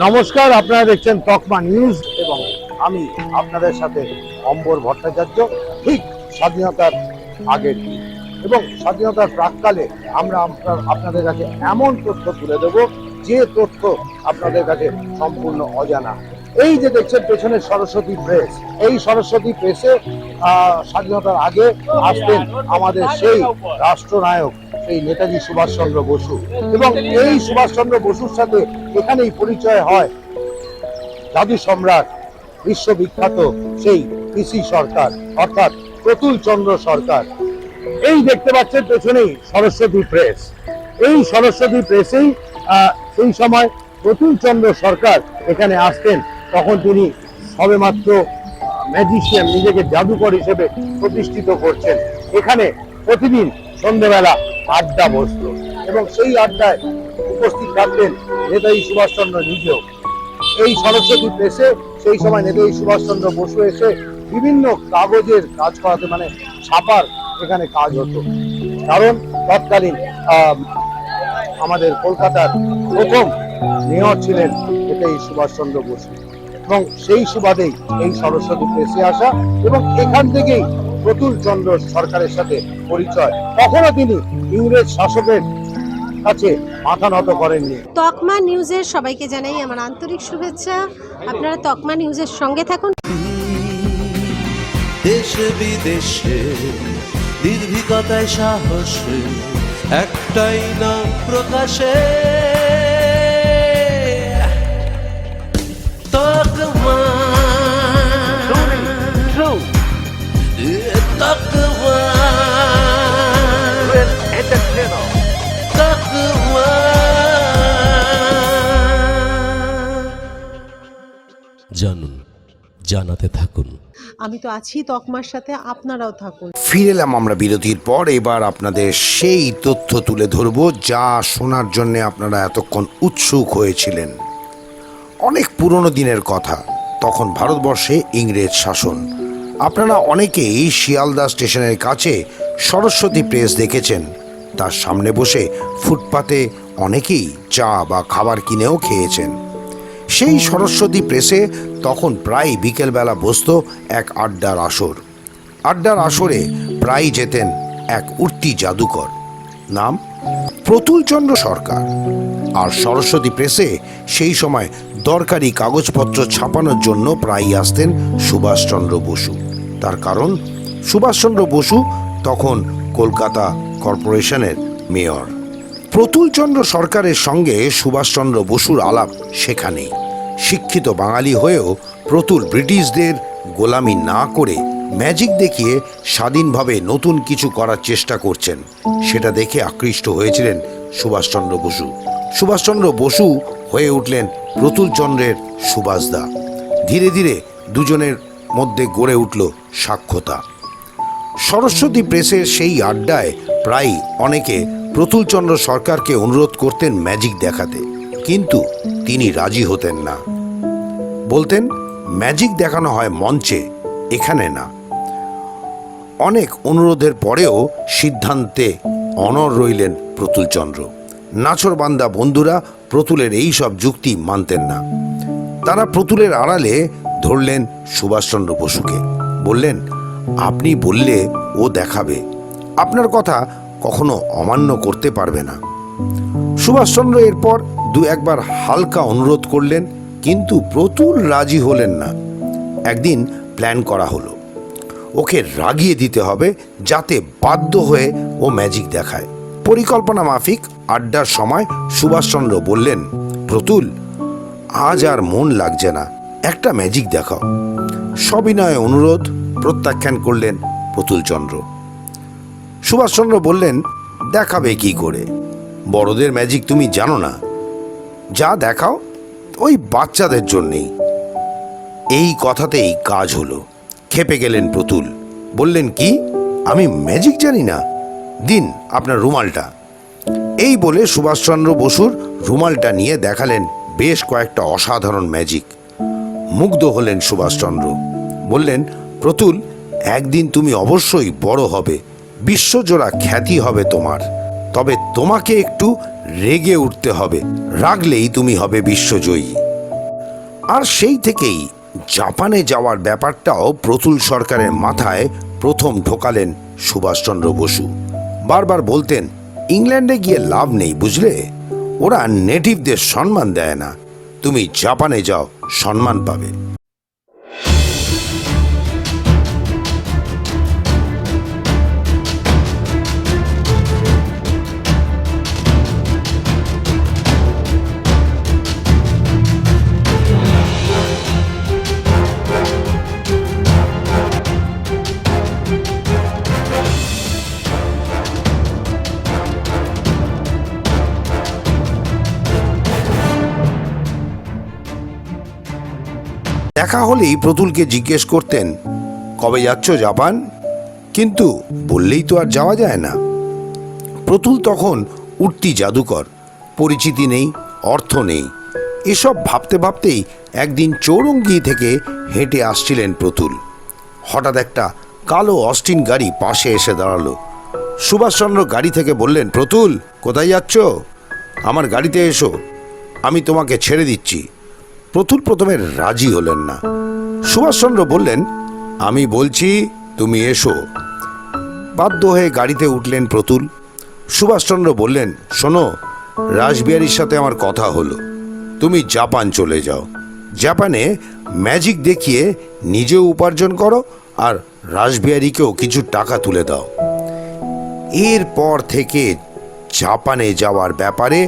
নমস্কার, আপনারা দেখছেন তকমা নিউজ এবং আমি আপনাদের সাথে অম্বর ভট্টাচার্য। ঠিক স্বাধীনতার আগের দিন এবং স্বাধীনতার প্রাককালে আমরা আপনাদের কাছে এমন তথ্য তুলে দেব যে তথ্য আপনাদের কাছে সম্পূর্ণ অজানা। এই যে দেখছেন পেছনে সরস্বতী প্রেস, এই সরস্বতী প্রেসে স্বাধীনতার আগে আসতেন আমাদের সেই রাষ্ট্রনায়ক, সেই নেতাজি সুভাষচন্দ্র বসু। এবং এই সুভাষচন্দ্র বসুর সাথে এখানেই পরিচয় হয় জাদু সম্রাট, বিশ্ববিখ্যাত সেই পিসি সরকার অর্থাৎ প্রতুল চন্দ্র সরকার। এই দেখতে পাচ্ছেন পেছনেই সরস্বতী প্রেস। এই সরস্বতী প্রেসেই সেই সময় প্রতুল চন্দ্র সরকার এখানে আসতেন। তখন তিনি সবেমাত্র ম্যাজিশিয়ান, নিজেকে জাদুকর হিসেবে প্রতিষ্ঠিত করছেন। এখানে প্রতিদিন সন্ধ্যেবেলা আড্ডা বসত এবং সেই আড্ডায় উপস্থিত থাকতেন নেতাজি সুভাষচন্দ্র নিজেও। এই সরস্বতী প্রেসে সেই সময় নেতাজি সুভাষচন্দ্র বসু এসে বিভিন্ন কাগজের কাজ করাতে, মানে ছাপার এখানে কাজ হতো। কারণ তৎকালীন আমাদের কলকাতার প্রথম মেয়র ছিলেন নেতাজি সুভাষচন্দ্র বসু এবং সেই সুবাদেই এই সরস্বতী প্রেসে আসা এবং এখান থেকেই প্রতুল চন্দ্র সরকারের সাথে পরিচয়। কখনো তিনি ইংরেজ শাসকের কাছে মাথা নত করেননি। তকমা নিউজের সবাইকে জানাই আমার আন্তরিক শুভেচ্ছা। আপনারা তকমা নিউজের সঙ্গে থাকুন। দেশে বিদেশে নির্ভীকতায় সাহসে একটাই না প্রকাশে তকমা। তকমা জানুন, জানাতে থাকুন। আমি তো আছি তকমার সাথে, আপনারাও থাকুন। ফিরে এলাম আমরা বিরতির পর। এবার আপনাদের সেই তথ্য তুলে ধরব যা শোনার জন্য আপনারা এতক্ষণ উৎসুক হয়েছিলেন। অনেক পুরনো দিনের কথা, তখন ভারতবর্ষে ইংরেজ শাসন। আপনারা অনেকেই শিয়ালদা স্টেশনের কাছে সরস্বতী প্রেস দেখেছেন। তার সামনে বসে ফুটপাতে অনেকেই চা বা খাবার কিনেও খেয়েছেন। সেই সরস্বতী প্রেসে তখন প্রায় বিকেলবেলা বসত এক আড্ডার আসর। আড্ডার আসরে প্রায় যেতেন এক উঠতি জাদুকর, নাম প্রতুলচন্দ্র সরকার। আর সরস্বতী প্রেসে সেই সময় দরকারি কাগজপত্র ছাপানোর জন্য প্রায়ই আসতেন সুভাষচন্দ্র বসু। তার কারণ সুভাষচন্দ্র বসু তখন কলকাতা কর্পোরেশনের মেয়র। প্রতুলচন্দ্র সরকারের সঙ্গে সুভাষচন্দ্র বসুর আলাপ সেখানেই। শিক্ষিত বাঙালি হয়েও প্রতুল ব্রিটিশদের গোলামি না করে ম্যাজিক দেখিয়ে স্বাধীনভাবে নতুন কিছু করার চেষ্টা করছেন, সেটা দেখে আকৃষ্ট হয়েছিলেন সুভাষচন্দ্র বসু। সুভাষচন্দ্র বসু হয়ে উঠলেন প্রতুলচন্দ্রের সুভাষদা। ধীরে ধীরে দুজনের মধ্যে গড়ে উঠল সাক্ষতা। সরস্বতী প্রেসের সেই আড্ডায় প্রায় অনেকে প্রতুলচন্দ্র সরকারকে অনুরোধ করতেন ম্যাজিক দেখাতে, কিন্তু তিনি রাজি হতেন না। বলতেন ম্যাজিক দেখানো হয় মঞ্চে, এখানে না। অনেক অনুরোধের পরেও সিদ্ধান্তে অনড় রইলেন প্রতুলচন্দ্র। নাছোড়বান্দা বন্ধুরা প্রতুলের এই সব যুক্তি মানতেন না। তারা প্রতুলের আড়ালে ধরলেন সুভাষচন্দ্র বসুকে। বললেন, আপনি বললে ও দেখাবে, আপনার কথা কখনো অমান্য করতে পারবে না। সুভাষচন্দ্র এরপর দু একবার হালকা অনুরোধ করলেন, কিন্তু প্রতুল রাজি হলেন না। একদিন প্ল্যান করা হলো, ওকে রাগিয়ে দিতে হবে যাতে বাধ্য হয়ে ও ম্যাজিক দেখায়। পরিকল্পনা মাফিক আড্ডার সময় সুভাষচন্দ্র বললেন, প্রতুল, আজ আর মন লাগছে না, একটা ম্যাজিক দেখাও। সবিনয়ে অনুরোধ প্রত্যাখ্যান করলেন প্রতুলচন্দ্র। সুভাষচন্দ্র বললেন, দেখাবে কি করে, বড়দের ম্যাজিক তুমি জানো না, যা দেখাও ওই বাচ্চাদের জন্যেই। এই কথাতেই কাজ হলো। খেপে গেলেন প্রতুল, বললেন, কি আমি ম্যাজিক জানি না, দিন আপনার রুমালটা। এই বলে সুভাষচন্দ্র বসুর রুমালটা নিয়ে দেখালেন বেশ কয়েকটা অসাধারণ ম্যাজিক। মুগ্ধ হলেন সুভাষচন্দ্র। বললেন, প্রতুল, একদিন তুমি অবশ্যই বড় হবে, বিশ্বজোড়া খ্যাতি হবে তোমার। তবে তোমাকে একটু রেগে উঠতে হবে, রাগলেই তুমি হবে বিশ্বজয়ী। আর সেই থেকেই জাপানে যাওয়ার ব্যাপারটাও প্রতুল সরকারের মাথায় প্রথম ঢোকালেন সুভাষচন্দ্র বসু। বারবার বলতেন, ইংল্যান্ডে গিয়ে লাভ নেই, বুঝলে, ওরা নেটিভদের সম্মান দেয় না, তুমি জাপানে যাও, সম্মান পাবে। দেখা হলেই প্রতুলকে জিজ্ঞেস করতেন, কবে যাচ্ছ জাপান? কিন্তু বললেই তো আর যাওয়া যায় না। প্রতুল তখন উঠতি জাদুকর, পরিচিতি নেই, অর্থ নেই। এসব ভাবতে ভাবতেই একদিন চৌরঙ্গি থেকে হেঁটে আসছিলেন প্রতুল। হঠাৎ একটা কালো অস্টিন গাড়ি পাশে এসে দাঁড়ালো। সুভাষচন্দ্র গাড়ি থেকে বললেন, প্রতুল, কোথায় যাচ্ছ? আমার গাড়িতে এসো, আমি তোমাকে ছেড়ে দিচ্ছি। প্রতুল প্রথমে রাজি হলেন না। সুভাষচন্দ্র বললেন, আমি বলছি তুমি এসো। বাধ্য হয়ে গাড়িতে উঠলেন প্রতুল। সুভাষচন্দ্র বললেন, শোনো, রাসবিহারীর সাথে আমার কথা হলো, তুমি জাপান চলে যাও। জাপানে ম্যাজিক দেখিয়ে নিজেও উপার্জন করো আর রাসবিহারীকেও কিছু টাকা তুলে দাও। এরপর থেকে জাপানে যাওয়ার ব্যাপারে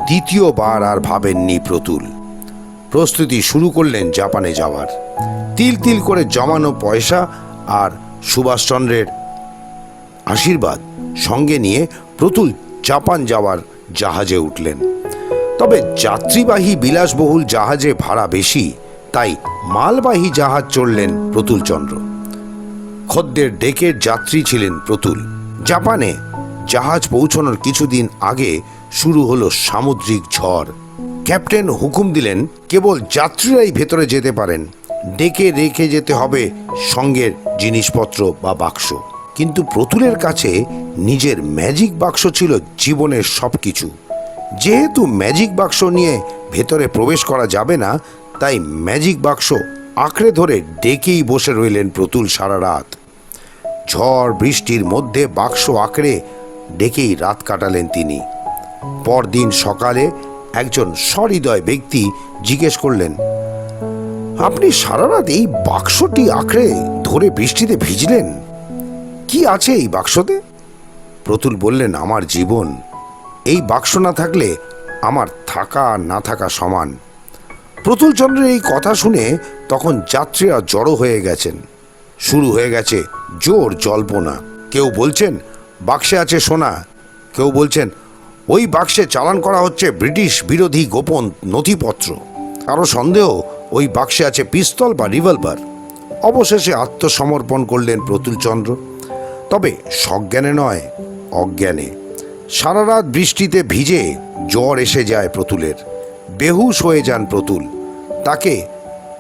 দ্বিতীয়বার আর ভাবেননি প্রতুল। প্রস্তুতি শুরু করলেন জাপানে যাওয়ার। তিল তিল করে জমানো পয়সা আর সুভাষচন্দ্রের আশীর্বাদ সঙ্গে নিয়ে প্রতুল জাপান যাওয়ার জাহাজে উঠলেন। তবে যাত্রীবাহী বিলাসবহুল জাহাজে ভাড়া বেশি, তাই মালবাহী জাহাজ চড়লেন প্রতুলচন্দ্র। খদ্দের ডেকের যাত্রী ছিলেন প্রতুল। জাপানে জাহাজ পৌঁছানোর কিছুদিন আগে শুরু হলো সামুদ্রিক ঝড়। ক্যাপ্টেন হুকুম দিলেন, কেবল যাত্রীরাই ভেতরে যেতে পারেন, ডেকে রেখে যেতে হবে সঙ্গের জিনিসপত্র বা বাক্স। কিন্তু প্রতুলের কাছে নিজের ম্যাজিক বাক্স ছিল জীবনের সব কিছু। যেহেতু ম্যাজিক বাক্স নিয়ে ভেতরে প্রবেশ করা যাবে না, তাই ম্যাজিক বাক্স আঁকড়ে ধরে ডেকেই বসে রইলেন প্রতুল সারা রাত। ঝড় বৃষ্টির মধ্যে বাক্স আঁকড়ে ডেকেই রাত কাটালেন তিনি। পরদিন সকালে একজন সহৃদয় ব্যক্তি জিজ্ঞেস করলেন, আপনি সারা রাত এই বাক্সটি আঁকড়ে ধরে বৃষ্টিতে ভিজলেন, কি আছে এই বাক্সতে? প্রতুল বললেন, আমার জীবন। এই বাক্স না থাকলে আমার থাকা আর না থাকা সমান। প্রতুলচন্দ্রের এই কথা শুনে তখন যাত্রীরা জড়ো হয়ে গেছেন। শুরু হয়ে গেছে জোর জল্পনা। কেউ বলছেন বাক্সে আছে সোনা, কেউ বলছেন ওই বাক্সে চালান করা হচ্ছে ব্রিটিশ বিরোধী গোপন নথিপত্র, আরও সন্দেহ ওই বাক্সে আছে পিস্তল বা রিভলভার। অবশেষে আত্মসমর্পণ করলেন প্রতুলচন্দ্র, তবে সজ্ঞানে নয়, অজ্ঞানে। সারা রাত বৃষ্টিতে ভিজে জ্বর এসে যায় প্রতুলের। বেহুশ হয়ে যান প্রতুল। তাকে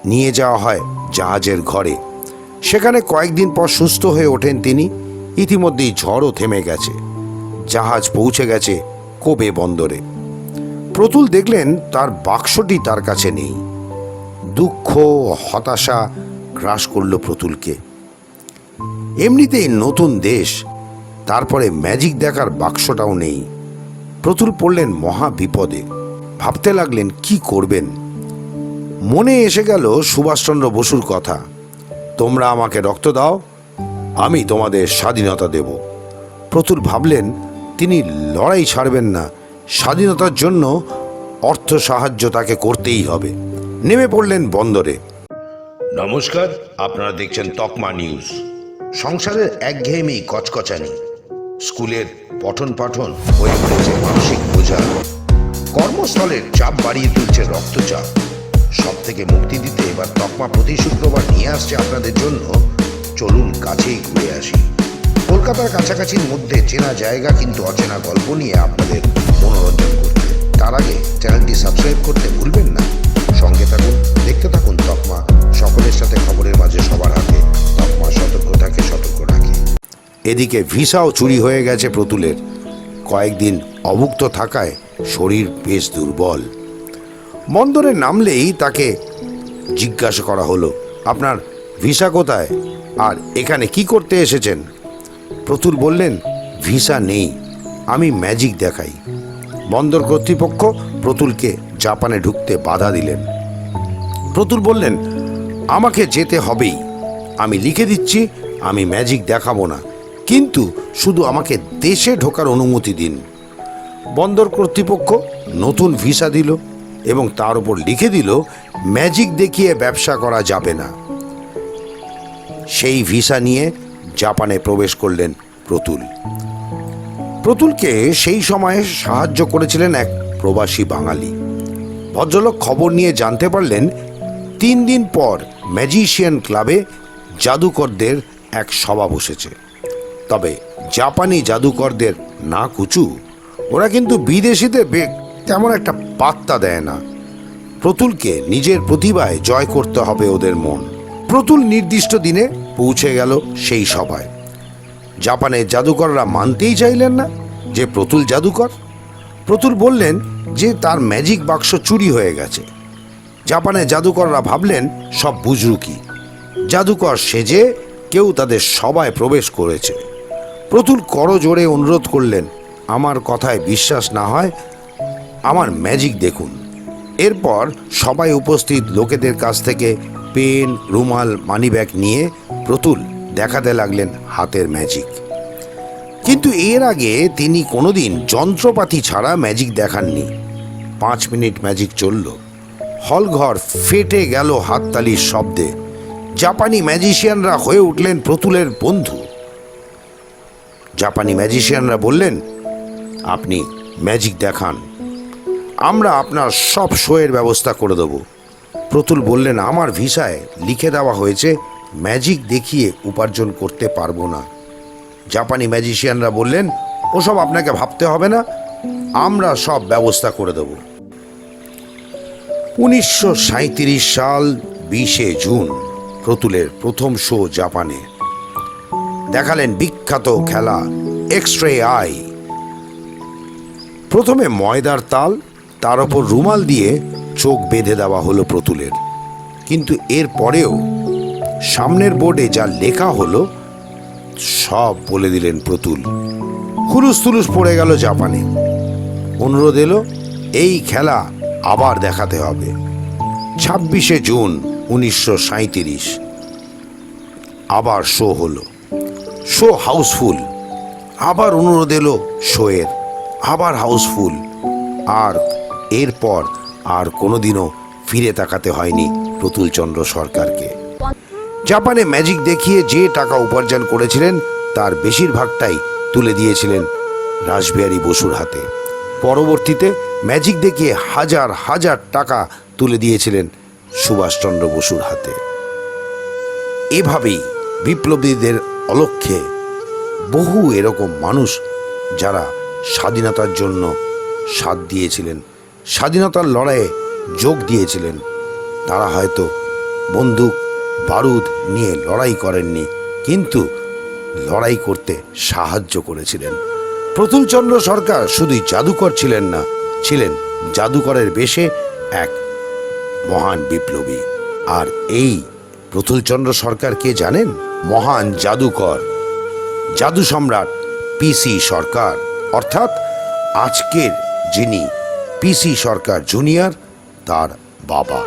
নিয়ে যাওয়া হয় জাহাজের ঘরে। সেখানে কয়েকদিন পর সুস্থ হয়ে ওঠেন তিনি। ইতিমধ্যেই ঝড়ও থেমে গেছে। জাহাজ পৌঁছে গেছে কোবে বন্দরে। প্রতুল দেখলেন তার বাক্সটি তার কাছে নেই। দুঃখ হতাশা গ্রাস করল প্রতুলকে। এমনিতেই নতুন দেশ, তারপরে ম্যাজিক দেখার বাক্সটাও নেই। প্রতুল পড়লেন মহা বিপদে। ভাবতে লাগলেন কি করবেন। মনে এসে গেল সুভাষচন্দ্র বসুর কথা, তোমরা আমাকে রক্ত দাও, আমি তোমাদের স্বাধীনতা দেব। প্রতুল ভাবলেন তিনি লড়াই ছাড়বেন না, স্বাধীনতার জন্য অর্থ সাহায্য তাকে করতেই হবে। নেমে পড়লেন বন্দরে। নমস্কার, আপনারা দেখছেন তকমা নিউজ। সংসারের একঘেয়েমি কচকচানি, স্কুলের পঠন পাঠন হয়ে পড়েছে মানসিক বোঝা, কর্মস্থলের চাপ বাড়িয়ে তুলছে রক্তচাপ। সব থেকে মুক্তি দিতে এবার তকমা প্রতি শুক্রবার নিয়ে আসছে আপনাদের জন্য চলুন কাছেই ঘুরে আসি। কলকাতার কাছাকাছির মধ্যে চেনা জায়গা কিন্তু অচেনা গল্প নিয়ে আপনাদের মনোরঞ্জন করতে। তার আগে চ্যানেলটি সাবস্ক্রাইব করতে ভুলবেন না। সঙ্গে থাকুন, দেখতে থাকুন তকমা, সকলের সাথে খবরের মাঝে সবার হাতে। তকমা সতর্ক থাকে, সতর্ক রাখে। এদিকে ভিসাও চুরি হয়ে গেছে প্রতুলের। কয়েকদিন অভুক্ত থাকায় শরীর বেশ দুর্বল। বন্দরে নামলেই তাকে জিজ্ঞাসা করা হলো, আপনার ভিসা কোথায় আর এখানে কি করতে এসেছেন? প্রতুল বললেন, ভিসা নেই, আমি ম্যাজিক দেখাই। বন্দর কর্তৃপক্ষ প্রতুলকে জাপানে ঢুকতে বাধা দিলেন। প্রতুল বললেন, আমাকে যেতে হবেই, আমি লিখে দিচ্ছি আমি ম্যাজিক দেখাবো না, কিন্তু শুধু আমাকে দেশে ঢোকার অনুমতি দিন। বন্দর কর্তৃপক্ষ নতুন ভিসা দিল এবং তার উপর লিখে দিল ম্যাজিক দেখিয়ে ব্যবসা করা যাবে না। সেই ভিসা নিয়ে জাপানে প্রবেশ করলেন প্রতুল। প্রতুলকে সেই সময়ে সাহায্য করেছিলেন এক প্রবাসী বাঙালি। ভদ্রলোক খবর নিয়ে জানতে পারলেন 3 দিন পর ম্যাজিশিয়ান ক্লাবে জাদুকরদের এক সভা বসেছে। তবে জাপানি জাদুকরদের না কুচু, ওরা কিন্তু বিদেশিদের তেমন একটা পাত্তা দেয় না। প্রতুলকে নিজের প্রতিভায় জয় করতে হবে ওদের মন। প্রতুল নির্দিষ্ট দিনে পৌঁছে গেল সেই সভায়। জাপানের জাদুকররা মানতেই চাইলেন না যে প্রতুল জাদুকর। প্রতুল বললেন যে তার ম্যাজিক বাক্স চুরি হয়ে গেছে। জাপানের জাদুকররা ভাবলেন সব বুজরুকি, জাদুকর সেজে কেউ তাদের সভায় প্রবেশ করেছে। প্রতুল করজোড়ে অনুরোধ করলেন, আমার কথায় বিশ্বাস না হয় আমার ম্যাজিক দেখুন। এরপর সবাই উপস্থিত লোকেদের কাছ থেকে পেন, রুমাল, মানিব্যাগ নিয়ে প্রতুল দেখাতে লাগলেন হাতের ম্যাজিক। কিন্তু এর আগে তিনি কোনোদিন যন্ত্রপাতি ছাড়া ম্যাজিক দেখাননি। 5 মিনিট ম্যাজিক চলল। হলঘর ফেটে গেল হাততালির শব্দে। জাপানি ম্যাজিশিয়ানরা হয়ে উঠলেন প্রতুলের বন্ধু। জাপানি ম্যাজিশিয়ানরা বললেন, আপনি ম্যাজিক দেখান, আমরা আপনার সব শোয়ের ব্যবস্থা করে দেব। প্রতুল বললেন, আমার ভিসায় লিখে দেওয়া হয়েছে ম্যাজিক দেখিয়ে উপার্জন করতে পারবো না। জাপানি ম্যাজিশিয়ানরা বললেন, ওসব আপনাকে ভাবতে হবে না, আমরা সব ব্যবস্থা করে দেব। 1937 সাল 20 জুন প্রতুলের প্রথম শো জাপানে। দেখালেন বিখ্যাত খেলা এক্স-রে আই। প্রথমে ময়দার তাল, তার ওপর রুমাল দিয়ে চোখ বেঁধে দেওয়া হলো প্রতুলের। কিন্তু এর পরেও সামনের বোর্ডে যা লেখা হলো সব বলে দিলেন প্রতুল। হুলুস তুলুস পড়ে গেল জাপানে। অনুরোধ এলো এই খেলা আবার দেখাতে হবে। 26 জুন 1937 আবার শো হলো। Show house full. আবার অনুরোধ এলো শোয়ের, আবার হাউসফুল। আর এরপর আর কোনোদিনও ফিরে তাকাতে হয়নি প্রতুলচন্দ্র সরকারকে। জাপানে ম্যাজিক দেখিয়ে যে টাকা উপার্জন করেছিলেন তার বেশিরভাগটাই তুলে দিয়েছিলেন রাসবিহারী বসুর হাতে। পরবর্তীতে ম্যাজিক দেখিয়ে হাজার হাজার টাকা তুলে দিয়েছিলেন সুভাষচন্দ্র বসুর হাতে। এভাবেই বিপ্লবীদের অলক্ষ্যে বহু এরকম মানুষ যারা স্বাধীনতার জন্য সাথ দিয়েছিলেন, স্বাধীনতার লড়াইয়ে যোগ দিয়েছিলেন, তারা হয়তো বন্দুক বারুদ নিয়ে লড়াই করেননি, কিন্তু লড়াই করতে সাহায্য করেছিলেন। প্রতুলচন্দ্র সরকার শুধুই জাদুকর ছিলেন না, ছিলেন জাদুকরের বেশে এক মহান বিপ্লবী। আর এই প্রতুলচন্দ্র সরকার কে জানেন? মহান জাদুকর, জাদু সম্রাট পিসি সরকার, অর্থাৎ আজকের যিনি পিসি সরকার জুনিয়র তার বাবা।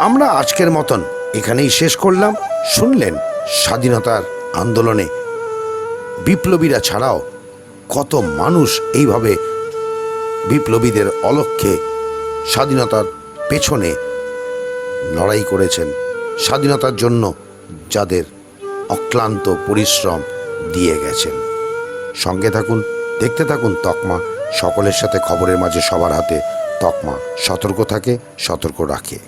আমরা আজকের মতন এখানেই শেষ করলাম। শুনলেন স্বাধীনতার আন্দোলনে বিপ্লবীরা ছাড়াও কত মানুষ এইভাবে বিপ্লবীদের অলক্ষ্যে স্বাধীনতার পেছনে লড়াই করেছেন। স্বাধীনতার জন্য যাদের অক্লান্ত পরিশ্রম দিয়ে গেছেন। সঙ্গে থাকুন, দেখতে থাকুন তকমা। সকলের সাথে খবরের মাঝে সবার হাতে তকমা সতর্ক থাকে, সতর্ক রাখে।